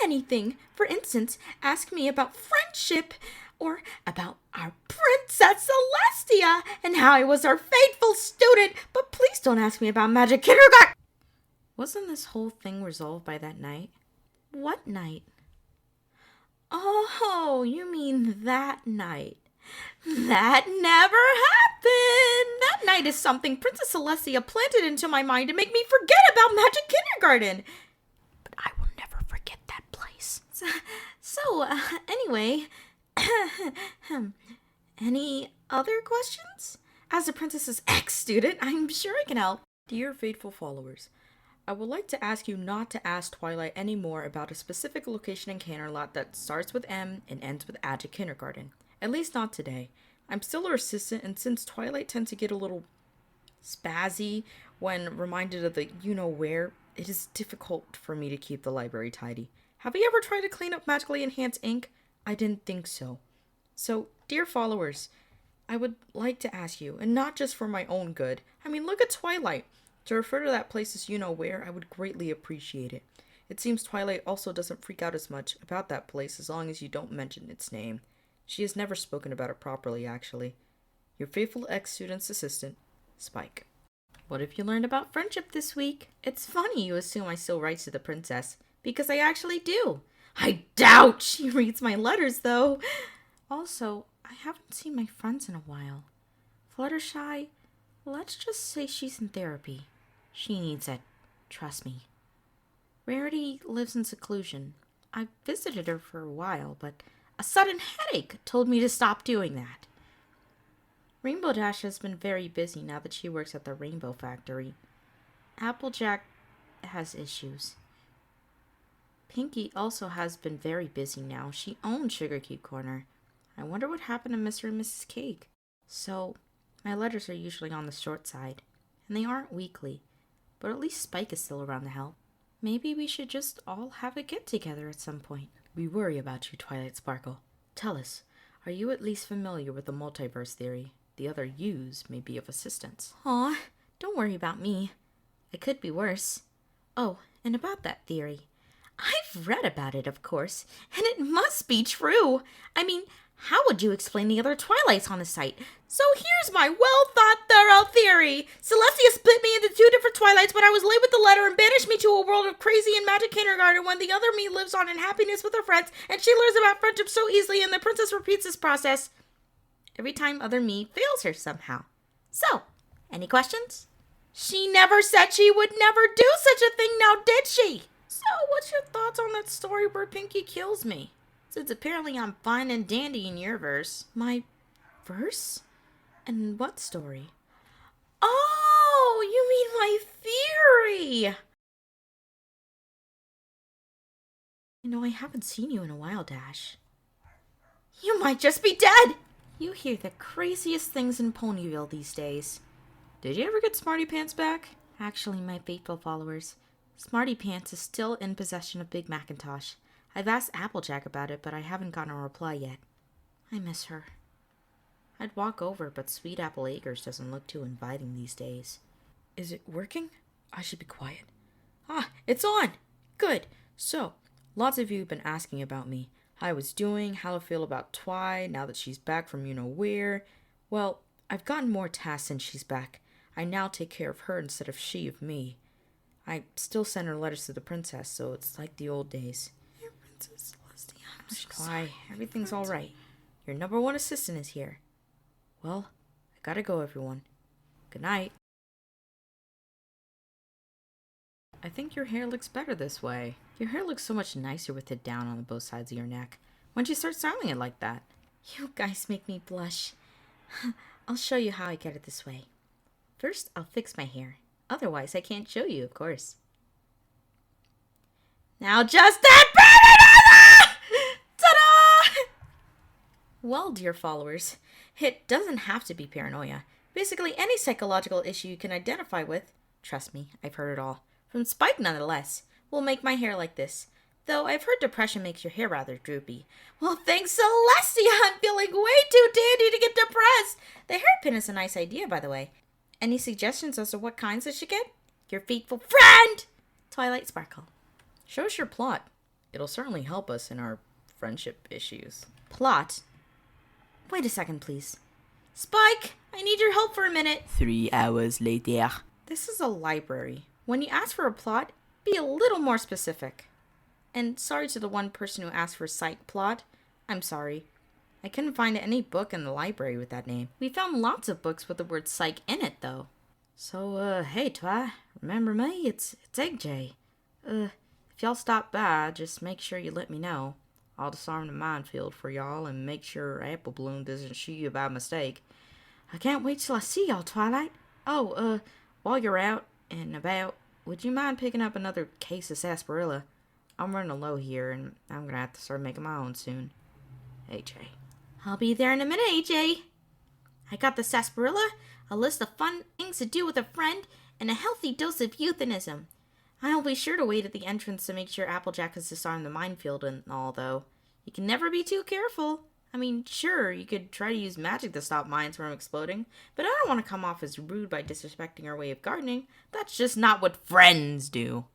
anything. For instance, ask me about friendship, or about our Princess Celestia, and how I was her faithful student, but please don't ask me about magic kindergarten. Wasn't this whole thing resolved by that night? What night? Oh, you mean that night. That never happened. That night is something Princess Celestia planted into my mind to make me forget about magic kindergarten. But I will never forget that place. Anyway, any other questions? As the princess's ex-student, I'm sure I can help. Dear faithful followers, I would like to ask you not to ask Twilight any more about a specific location in Canterlot that starts with M and ends with Magic Kindergarten. At least not today. I'm still her assistant, and since Twilight tends to get a little spazzy when reminded of the you-know-where, it is difficult for me to keep the library tidy. Have you ever tried to clean up magically enhanced ink? I didn't think so. So, dear followers, I would like to ask you, and not just for my own good, look at Twilight. To refer to that place as you-know-where, I would greatly appreciate it. It seems Twilight also doesn't freak out as much about that place as long as you don't mention its name. She has never spoken about it properly, actually. Your faithful ex-student's assistant, Spike. What have you learned about friendship this week? It's funny you assume I still write to the princess, because I actually do. I doubt she reads my letters, though. Also, I haven't seen my friends in a while. Fluttershy, let's just say she's in therapy. She needs it. Trust me. Rarity lives in seclusion. I've visited her for a while, but a sudden headache told me to stop doing that. Rainbow Dash has been very busy now that she works at the Rainbow Factory. Applejack has issues. Pinkie also has been very busy now. She owns Sugar Cube Corner. I wonder what happened to Mr. and Mrs. Cake. So, my letters are usually on the short side, and they aren't weekly, but at least Spike is still around to help. Maybe we should just all have a get-together at some point. We worry about you, Twilight Sparkle. Tell us, are you at least familiar with the multiverse theory? The other yous may be of assistance. Aw, don't worry about me. It could be worse. Oh, and about that theory. I've read about it, of course, and it must be true. How would you explain the other Twilights on the site? So here's my well-thought-thorough theory. Celestia split me into two different Twilights when I was late with the letter and banished me to a world of crazy and magic kindergarten when the other me lives on in happiness with her friends, and she learns about friendship so easily, and the princess repeats this process every time other me fails her somehow. So, any questions? She never said she would never do such a thing now, did she? So, what's your thoughts on that story where Pinkie kills me? Since apparently I'm fine and dandy in your verse. My verse? And what story? Oh, you mean my theory! I haven't seen you in a while, Dash. You might just be dead! You hear the craziest things in Ponyville these days. Did you ever get Smarty Pants back? Actually, my faithful followers, Smarty Pants is still in possession of Big Macintosh. I've asked Applejack about it, but I haven't gotten a reply yet. I miss her. I'd walk over, but Sweet Apple Acres doesn't look too inviting these days. Is it working? I should be quiet. Ah, it's on! Good. So, lots of you have been asking about me. How I was doing, how I feel about Twi, now that she's back from you-know-where. Well, I've gotten more tasks since she's back. I now take care of her instead of she of me. I still send her letters to the princess, so it's like the old days. Princess Celestia, I'm so sorry. Everything's all right. Your number one assistant is here. Well, I gotta go, everyone. Good night. I think your hair looks better this way. Your hair looks so much nicer with it down on both sides of your neck. When'd you start styling it like that? You guys make me blush. I'll show you how I get it this way. First, I'll fix my hair. Otherwise, I can't show you, of course. Now just that ta-da! Well, dear followers, it doesn't have to be paranoia. Basically, any psychological issue you can identify with, trust me, I've heard it all, from Spike nonetheless, will make my hair like this. Though I've heard depression makes your hair rather droopy. Well, thanks Celestia, I'm feeling way too dandy to get depressed. The hairpin is a nice idea, by the way. Any suggestions as to what kinds I should get? Your faithful friend, Twilight Sparkle. Show us your plot. It'll certainly help us in our friendship issues. Plot? Wait a second, please. Spike, I need your help for a minute. 3 hours later. This is a library. When you ask for a plot, be a little more specific. And sorry to the one person who asked for psych plot. I'm sorry. I couldn't find any book in the library with that name. We found lots of books with the word psych in it, though. So, hey, Twi, remember me? It's AJ. If y'all stop by, just make sure you let me know. I'll disarm the minefield for y'all and make sure Apple Bloom doesn't shoot you by mistake. I can't wait till I see y'all, Twilight. Oh, while you're out and about, would you mind picking up another case of sarsaparilla? I'm running low here, and I'm gonna have to start making my own soon. AJ. I'll be there in a minute, AJ. I got the sarsaparilla, a list of fun things to do with a friend, and a healthy dose of euthanism. I'll be sure to wait at the entrance to make sure Applejack has disarmed the minefield and all, though. You can never be too careful. I mean, sure, you could try to use magic to stop mines from exploding, but I don't want to come off as rude by disrespecting our way of gardening. That's just not what friends do.